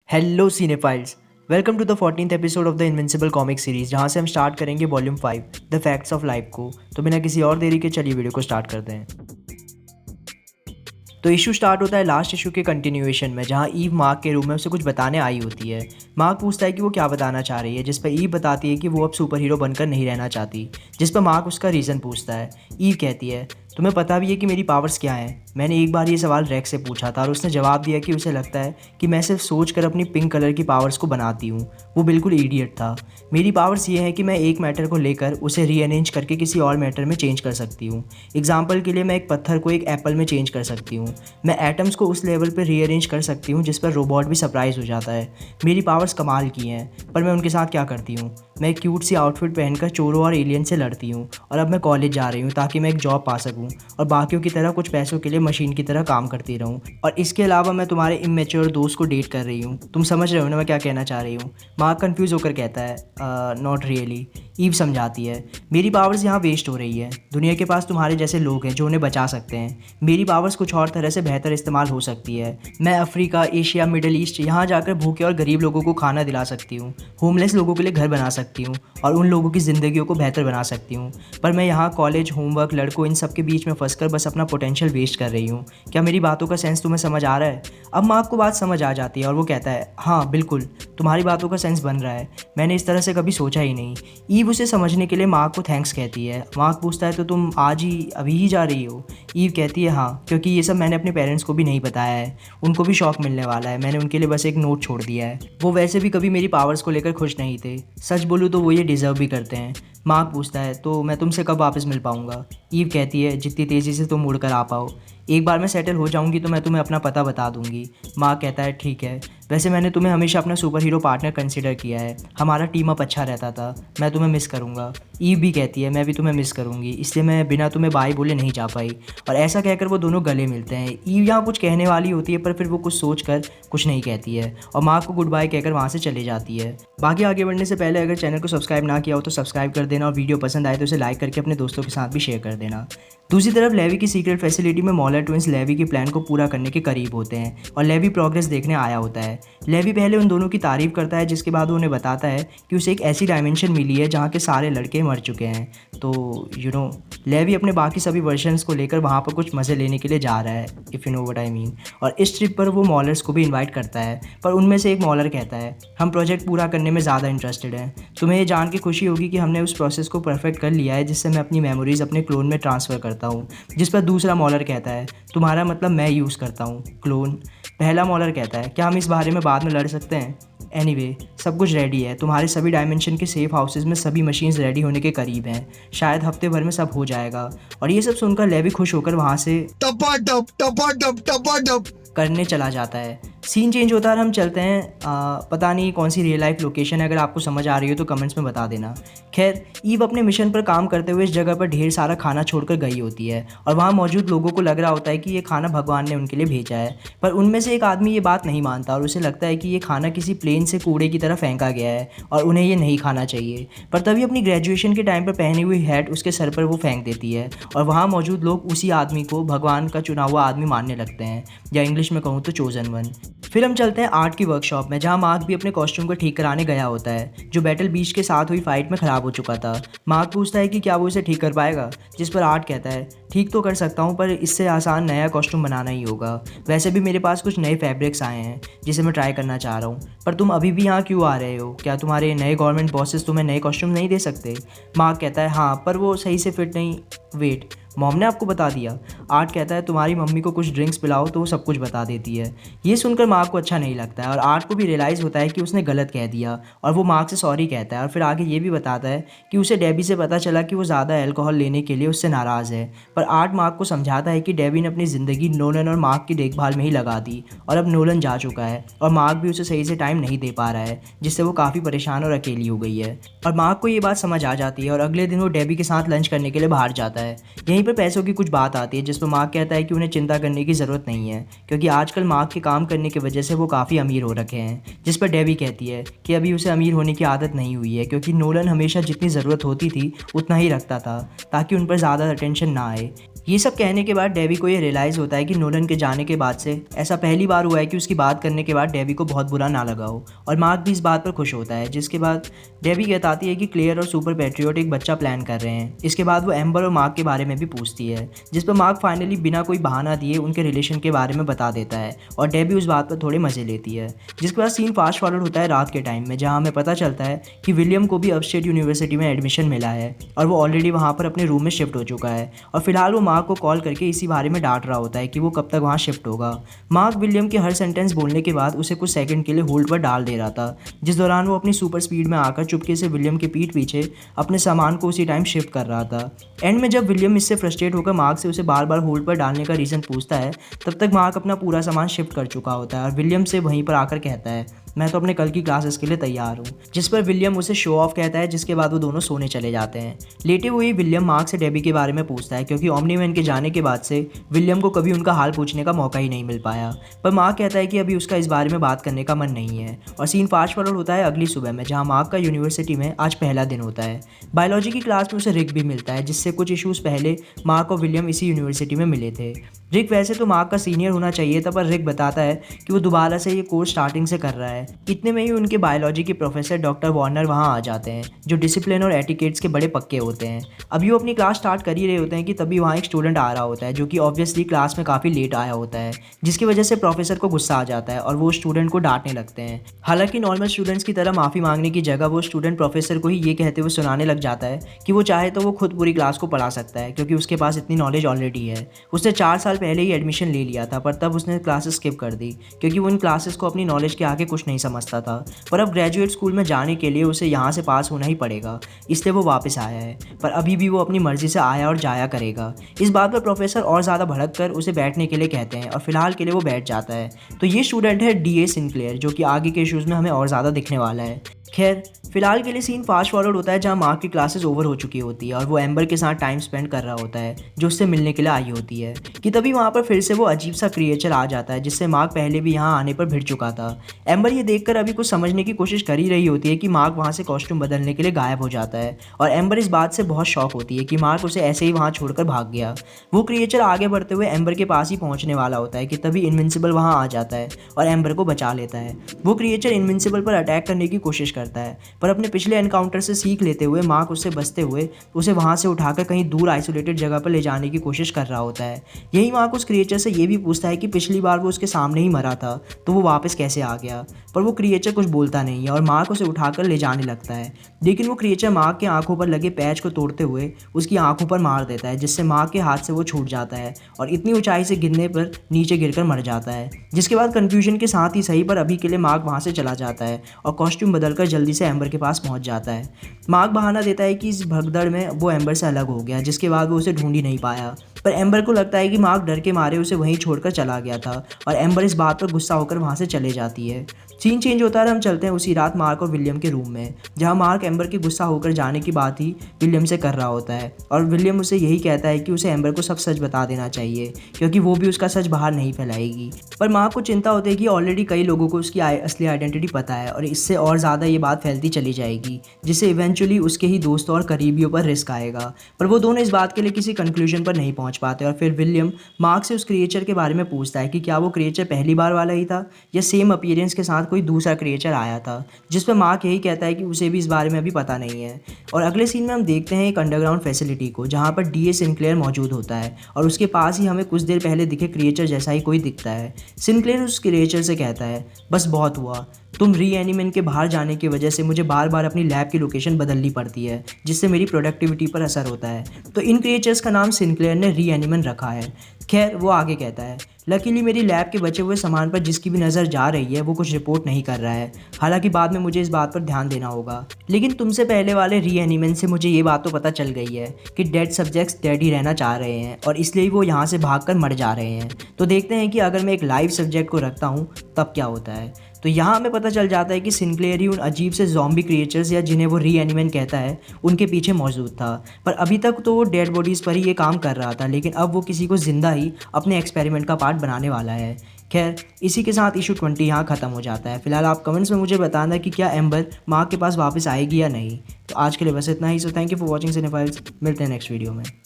Hello cinephiles, welcome to the 14th episode of the invincible comic series, जहां से हम start करेंगे volume 5 the facts of life को। तो बिना किसी और देरी के चलिए वीडियो को स्टार्ट करते हैं। तो इशू स्टार्ट होता है लास्ट इशू के कंटिन्यूएशन में, जहां ईव मार्क के रूम में उसे कुछ बताने आई होती है। मार्क पूछता है कि वो क्या बताना चाह रही है, जिस पर ईव बताती है कि वो अब सुपर हीरो बनकर नहीं रहना चाहती, जिस पर मार्क उसका रीज़न पूछता है। ईव कहती है, तुम्हें पता भी है कि मेरी पावर्स क्या हैं? मैंने एक बार ये सवाल रेक्स से पूछा था और उसने जवाब दिया कि उसे लगता है कि मैं सिर्फ सोच कर अपनी पिंक कलर की पावर्स को बनाती हूँ। वो बिल्कुल इडियट था। मेरी पावर्स ये हैं कि मैं एक मैटर को लेकर उसे रीअरेंज करके किसी और मैटर में चेंज कर सकती हूँ। एग्जाम्पल के लिए मैं एक पत्थर को एक एप्पल में चेंज कर सकती हूँ। मैं एटम्स को उस लेवल पर रीअरेंज कर सकती हूँ जिस पर रोबोट भी सरप्राइज हो जाता है। मेरी पावर्स कमाल की हैं, पर मैं उनके साथ क्या करती हूँ? मैं एक क्यूट सी आउटफिट पहनकर चोरों और एलियन से लड़ती हूँ, और अब मैं कॉलेज जा रही हूँ ताकि मैं एक जॉब पा सकूँ और बाकियों की तरह कुछ पैसों के लिए मशीन की तरह काम करती रहूँ। और इसके अलावा मैं तुम्हारे इमेच्योर दोस्त को डेट कर रही हूँ। तुम समझ रहे हो ना मैं क्या कहना चाह रही हूँ? मार्क कंफ्यूज होकर कहता है नॉट रियली। ईव समझाती है, मेरी पावर्स यहाँ वेस्ट हो रही है। दुनिया के पास तुम्हारे जैसे लोग हैं जो उन्हें बचा सकते हैं। मेरी पावर्स कुछ और तरह से बेहतर इस्तेमाल हो सकती है। मैं अफ्रीका, एशिया, मिडल ईस्ट यहाँ जाकर भूखे और गरीब लोगों को खाना दिला सकती हूँ, होमलेस लोगों के लिए घर बना सकती हूँ और उन लोगों की ज़िंदगियों को बेहतर बना सकती हूँ। पर मैं यहाँ कॉलेज, होमवर्क, लड़कों, इन सब के बीच में फंसकर बस अपना पोटेंशियल वेस्ट कर रही हूँ। क्या मेरी बातों का सेंस तुम्हें समझ आ रहा है? अब मार्क को बात समझ आ जाती है और वो कहता है, हाँ बिल्कुल, तुम्हारी बातों का सेंस बन रहा है। मैंने इस तरह से कभी सोचा ही नहीं। ईव उसे समझने के लिए मार्क को थैंक्स कहती है। मार्क पूछता है, तो तुम आज ही अभी ही जा रही हो? ईव कहती है, हाँ, क्योंकि ये सब मैंने अपने पेरेंट्स को भी नहीं बताया है। उनको भी शौक मिलने वाला है। मैंने उनके लिए बस एक नोट छोड़ दिया है। वो वैसे भी कभी मेरी पावर्स को लेकर खुश नहीं थे। सच बोलूँ तो वो ये डिज़र्व भी करते हैं। मार्क पूछता है, तो मैं तुमसे कब वापस मिल पाऊंगा? ईव कहती है, जितनी तेज़ी से तुम मुड़कर आ पाओ। एक बार मैं सेटल हो जाऊंगी तो मैं तुम्हें अपना पता बता दूंगी। मार्क कहता है, ठीक है। वैसे मैंने तुम्हें हमेशा अपना सुपर हीरो पार्टनर कंसिडर किया है। हमारा टीम अप अच्छा रहता था। मैं तुम्हें मिस करूंगा। ईव भी कहती है, मैं भी तुम्हें मिस करूंगी, इसलिए मैं बिना तुम्हें बाय बोले नहीं जा पाई। और ऐसा कहकर वो दोनों गले मिलते हैं। ईव यहाँ कुछ कहने वाली होती है, पर फिर वो कुछ सोच कर कुछ नहीं कहती है और मार्क को गुड बाय कहकर वहाँ से चली जाती है। बाकी आगे बढ़ने से पहले अगर चैनल को सब्सक्राइब ना किया हो तो सब्सक्राइब कर देना, और वीडियो पसंद आए तो इसे लाइक करके अपने दोस्तों के साथ भी शेयर कर देना। दूसरी तरफ लेवी की सीक्रेट फैसिलिटी में मॉलर ट्विंस लेवी के प्लान को पूरा करने के करीब होते हैं और लेवी प्रोग्रेस देखने आया होता है। लेवी पहले उन दोनों की तारीफ करता है, जिसके बाद वो उन्हें बताता है कि उसे एक ऐसी डायमेंशन मिली है जहाँ के सारे लड़के मर चुके हैं। तो लेवी अपने बाकी सभी वर्जन्स को लेकर वहाँ पर कुछ मज़े लेने के लिए जा रहा है, if you know what I mean. और इस ट्रिप पर वो मॉलर्स को भी इन्वाइट करता है, पर उनमें से एक मॉलर कहता है, हम प्रोजेक्ट पूरा करने में ज़्यादा इंटरेस्टेड हैं। तुम्हें ये जान के खुशी होगी कि हमने उस प्रोसेस को परफेक्ट कर लिया है जिससे मैं अपनी मेमोरीज अपने क्लोन में ट्रांसफ़र करता हूँ। जिस पर दूसरा मॉलर कहता है, तुम्हारा मतलब मैं यूज़ करता हूँ क्लोन? पहला मॉलर कहता है, क्या हम इस बारे में बाद में लड़ सकते हैं? एनीवे, सब कुछ रेडी है। तुम्हारे सभी डायमेंशन के सेफ हाउसेज में सभी मशीन्स रेडी होने के करीब हैं। शायद हफ्ते भर में सब हो जाएगा। और ये सब सुनकर लेवी खुश होकर वहाँ से टपा करने चला जाता है। सीन चेंज होता है और हम चलते हैं पता नहीं कौन सी रियल लाइफ लोकेशन है। अगर आपको समझ आ रही हो तो कमेंट्स में बता देना। खैर, ईव अपने मिशन पर काम करते हुए इस जगह पर ढेर सारा खाना छोड़कर गई होती है और वहाँ मौजूद लोगों को लग रहा होता है कि ये खाना भगवान ने उनके लिए भेजा है। पर उनमें से एक आदमी ये बात नहीं मानता और उसे लगता है कि ये खाना किसी प्लेन से कूड़े की तरह फेंका गया है और उन्हें ये नहीं खाना चाहिए। पर तभी अपनी ग्रेजुएशन के टाइम पर पहनी हुई हैट उसके सर पर वो फेंक देती है और वहाँ मौजूद लोग उसी आदमी को भगवान का चुना हुआ आदमी मानने लगते हैं, या इंग्लिश में कहूँ तो चोजन वन। फिर हम चलते हैं आर्ट की वर्कशॉप में, जहाँ मार्क भी अपने कॉस्ट्यूम को ठीक कराने गया होता है जो बैटल बीच के साथ हुई फाइट में ख़राब हो चुका था। मार्क पूछता है कि क्या वो इसे ठीक कर पाएगा, जिस पर आर्ट कहता है, ठीक तो कर सकता हूँ, पर इससे आसान नया कॉस्ट्यूम बनाना ही होगा। वैसे भी मेरे पास कुछ नए फैब्रिक्स आए हैं जिसे मैं ट्राई करना चाह रहा हूँ। पर तुम अभी भी यहाँ क्यों आ रहे हो? क्या तुम्हारे नए गवर्नमेंट बॉसेस तुम्हें नए कॉस्ट्यूम नहीं दे सकते? मार्क कहता है, हाँ, पर वो सही से फिट नहीं। वेट, मॉम ने आपको बता दिया? आर्ट कहता है, तुम्हारी मम्मी को कुछ ड्रिंक्स पिलाओ तो वो सब कुछ बता देती है। ये सुनकर मार्क को अच्छा नहीं लगता है और आर्ट को भी रियलाइज़ होता है कि उसने गलत कह दिया और वो मार्क से सॉरी कहता है। और फिर आगे ये भी बताता है कि उसे डेबी से पता चला कि वो ज़्यादा अल्कोहल लेने के लिए उससे नाराज़ है। पर आर्ट मार्क को समझाता है कि डेबी ने अपनी ज़िंदगी नोलन और मार्क की देखभाल में ही लगा दी और अब नोलन जा चुका है और मार्क भी उसे सही से टाइम नहीं दे पा रहा है, जिससे वो काफ़ी परेशान और अकेली हो गई है। और मार्क को ये बात समझ आ जाती है और अगले दिन वो डेबी के साथ लंच करने के लिए बाहर जाता है। यहीं पर पैसों की कुछ बात आती है जिस पर मार्क कहता है कि उन्हें चिंता करने की ज़रूरत नहीं है क्योंकि आजकल मार्क के काम करने की वजह से वो काफ़ी अमीर हो रखे हैं। जिस पर डेबी कहती है कि अभी उसे अमीर होने की आदत नहीं हुई है क्योंकि नोलन हमेशा जितनी ज़रूरत होती थी उतना ही रखता था ताकि उन पर ज़्यादा अटेंशन ना आए। ये सब कहने के बाद डेबी को ये रियलाइज़ होता है कि नोलन के जाने के बाद से ऐसा पहली बार हुआ है कि उसकी बात करने के बाद डेबी को बहुत बुरा ना लगा हो और मार्क भी इस बात पर खुश होता है। जिसके बाद डेबी कहती है कि क्लेयर और सुपर पैट्रियट एक बच्चा प्लान कर रहे हैं। इसके बाद वो एम्बर और मार्क के बारे में भी पूछती है जिस पर मार्क फाइनली बिना कोई बहाना दिए उनके रिलेशन के बारे में बता देता है और डेबी उस बात पर थोड़े मज़े लेती है। जिसके बाद सीन फास्ट फॉरवर्ड होता है रात के टाइम में, जहाँ हमें पता चलता है कि विलियम को भी अपस्टेट यूनिवर्सिटी में एडमिशन मिला है और वो ऑलरेडी वहाँ पर अपने रूम में शिफ्ट हो चुका है और फिलहाल वो मार्क को कॉल करके इसी बारे में डांट रहा होता है कि वो कब तक वहाँ शिफ्ट होगा। मार्क विलियम के हर सेंटेंस बोलने के बाद उसे कुछ सेकंड के लिए होल्ड पर डाल दे रहा था, जिस दौरान वो अपनी सुपर स्पीड में आकर चुपके से विलियम के पीठ पीछे अपने सामान को उसी टाइम शिफ्ट कर रहा था। एंड में जब विलियम इससे फ्रस्ट्रेट होकर मार्क से उसे बार बार होल्ड पर डालने का रीज़न पूछता है तब तक मार्क अपना पूरा सामान शिफ्ट कर चुका होता है और विलियम से वहीं पर आकर कहता है मैं तो अपने कल की क्लासेस के लिए तैयार हूँ। जिस पर विलियम उसे शो ऑफ कहता है, जिसके बाद वो दोनों सोने चले जाते हैं। लेटे हुए विलियम मार्क से डेबी के बारे में पूछता है क्योंकि ओमनी मैन के जाने के बाद से विलियम को कभी उनका हाल पूछने का मौका ही नहीं मिल पाया, पर मार्क कहता है कि अभी उसका इस बारे में बात करने का मन नहीं है। और सीन फास्ट फॉरवर्ड होता है अगली सुबह में, जहाँ मार्क का यूनिवर्सिटी में आज पहला दिन होता है। बायोलॉजी की क्लास में उसे रिक भी मिलता है, जिससे कुछ इशूज़ पहले मार्क और विलियम इसी यूनिवर्सिटी में मिले थे। रिक वैसे तो मार्क का सीनियर होना चाहिए था, पर रिक बताता है कि वो दोबारा से ये कोर्स स्टार्टिंग से कर रहा है। इतने में ही उनके बायोलॉजी के प्रोफेसर डॉक्टर वार्नर वहाँ आ जाते हैं, जो डिसिप्लिन और एटिकेट्स के बड़े पक्के होते हैं। अभी वो अपनी क्लास स्टार्ट कर ही रहे होते हैं कि तभी वहाँ एक स्टूडेंट आ रहा होता है जो कि ऑब्वियसली क्लास में काफ़ी लेट आया होता है, जिसकी वजह से प्रोफेसर को गुस्सा आ जाता है और वो स्टूडेंट को डांटने लगते हैं। हालांकि नॉर्मल स्टूडेंट्स की तरह माफ़ी मांगने की जगह वो स्टूडेंट प्रोफेसर को ही ये कहते हुए सुनाने लग जाता है कि वो चाहे तो वो खुद पूरी क्लास को पढ़ा सकता है क्योंकि उसके पास इतनी नॉलेज ऑलरेडी है। उसने 4 साल पहले ही एडमिशन ले लिया था, पर तब उसने क्लासेस स्किप कर दी क्योंकि वो इन क्लासेस को अपनी नॉलेज के आगे कुछ नहीं समझता था। पर अब ग्रेजुएट स्कूल में जाने के लिए उसे यहाँ से पास होना ही पड़ेगा, इसलिए वो वापस आया है। पर अभी भी वो अपनी मर्जी से आया और जाया करेगा। इस बात पर प्रोफेसर और ज़्यादा भड़क कर उसे बैठने के लिए कहते हैं और फिलहाल के लिए वो बैठ जाता है। तो ये स्टूडेंट है डीए सिंक्लेयर, जो कि आगे के इश्यूज़ में हमें और ज़्यादा दिखने वाला है। खैर, फिलहाल के लिए सीन फास्ट फॉरवर्ड होता है जहाँ मार्क की क्लासेस ओवर हो चुकी होती है और वो एम्बर के साथ टाइम स्पेंड कर रहा होता है जो उससे मिलने के लिए आई होती है कि तभी वहाँ पर फिर से वो अजीब सा क्रिएचर आ जाता है जिससे मार्क पहले भी यहाँ आने पर भिड़ चुका था। एम्बर ये देखकर अभी कुछ समझने की कोशिश कर ही रही होती है कि मार्क वहाँ से कॉस्ट्यूम बदलने के लिए गायब हो जाता है और एम्बर इस बात से बहुत शॉक होती है कि मार्क उसे ऐसे ही वहाँ छोड़कर भाग गया। वो क्रिएचर आगे बढ़ते हुए एम्बर के पास ही पहुँचने वाला होता है कि तभी इनविंसिबल वहाँ आ जाता है और एम्बर को बचा लेता है। वो क्रिएचर इनविंसिबल पर अटैक करने की कोशिश करता है, पर अपने पिछले एनकाउंटर से सीख लेते हुए मार्क उससे बचते हुए उसे वहाँ से उठाकर कहीं दूर आइसोलेटेड जगह पर ले जाने की कोशिश कर रहा होता है। यही मार्क उस क्रिएचर से ये भी पूछता है कि पिछली बार वो उसके सामने ही मरा था तो वो वापस कैसे आ गया, पर वो क्रिएचर कुछ बोलता नहीं है और मार्क उसे उठाकर ले जाने लगता है। लेकिन वो क्रिएचर मार्क के आंखों पर लगे पैच को तोड़ते हुए उसकी आंखों पर मार देता है, जिससे मार्क के हाथ से वो छूट जाता है और इतनी ऊंचाई से गिरने पर नीचे गिरकर मर जाता है। जिसके बाद कन्फ्यूजन के साथ ही सही, पर अभी के लिए मार्क वहाँ से चला जाता है और कॉस्ट्यूम बदलकर जल्दी से एम्बर के पास पहुँच जाता है। मार्क बहाना देता है कि इस भगदड़ में वो एम्बर से अलग हो गया, जिसके बाद वो उसे ढूंढ ही नहीं पाया। पर एम्बर को लगता है कि मार्क डर के मारे उसे वहीं छोड़कर चला गया था और एम्बर इस बात पर गुस्सा होकर वहाँ से चले जाती है। सीन चेंज होता है, हम चलते हैं उसी रात मार्क और विलियम के रूम में, जहाँ मार्क एम्बर के गुस्सा होकर जाने की बात ही विलियम से कर रहा होता है और विलियम उसे यही कहता है कि उसे एम्बर को सब सच बता देना चाहिए क्योंकि वो भी उसका सच बाहर नहीं फैलाएगी। पर मार्क को चिंता होती है कि ऑलरेडी कई लोगों को उसकी असली आइडेंटिटी पता है और इससे और ज़्यादा ये बात फैलती चली जाएगी, जिससे इवेंचुअली उसके ही दोस्तों और करीबियों पर रिस्क आएगा। पर वो दोनों इस बात के लिए किसी कंक्लूजन पर नहीं पहुँच पाते और फिर विलियम मार्क से उस क्रिएचर के बारे में पूछता है कि क्या वो क्रिएचर पहली बार वाला ही था या सेम अपीयरेंस के साथ कोई दूसरा क्रिएचर आया था, जिस पर मार्क यही कहता है कि उसे भी इस बारे में अभी पता नहीं है। और अगले सीन में हम देखते हैं एक अंडरग्राउंड फैसिलिटी को, जहाँ पर डीए सिंक्लेयर मौजूद होता है और उसके पास ही हमें कुछ देर पहले दिखे क्रिएचर जैसा ही कोई दिखता है। सिंक्लेयर उस क्रिएचर से कहता है बस बहुत हुआ, तुम रीएनिमेंट के बाहर जाने की वजह से मुझे बार बार अपनी लैब की लोकेशन बदलनी पड़ती है, जिससे मेरी प्रोडक्टिविटी पर असर होता है। तो इन क्रिएचर्स का नाम सिंक्लेयर ने रीएनिमेंट रखा है। खैर वो आगे कहता है, लकीली मेरी लैब के बचे हुए सामान पर जिसकी भी नज़र जा रही है वो कुछ रिपोर्ट नहीं कर रहा है। हालांकि बाद में मुझे इस बात पर ध्यान देना होगा। लेकिन तुमसे पहले वाले रीएनिमेंट से मुझे ये बात तो पता चल गई है कि डेड सब्जेक्ट्स डेड ही रहना चाह रहे हैं और इसलिए वो यहाँ से भाग कर मर जा रहे हैं। तो देखते हैं कि अगर मैं एक लाइव सब्जेक्ट को रखता हूँ तब क्या होता है। तो यहाँ हमें पता चल जाता है कि सिंक्लेयर ही उन अजीब से ज़ॉम्बी क्रिएचर्स या जिन्हें वो रीएनिमेंट कहता है उनके पीछे मौजूद था। पर अभी तक तो वो डेड बॉडीज़ पर ही ये काम कर रहा था, लेकिन अब वो किसी को ज़िंदा ही अपने एक्सपेरिमेंट का पार्ट बनाने वाला है। खैर इसी के साथ इशू 20 यहाँ ख़त्म हो जाता है। फिलहाल आप कमेंट्स में मुझे बताना कि क्या एम्बर मार्क के पास वापस आएगी या नहीं। तो आज के लिए बस इतना ही। So thank you for watching cinephiles. मिलते हैं नेक्स्ट वीडियो में।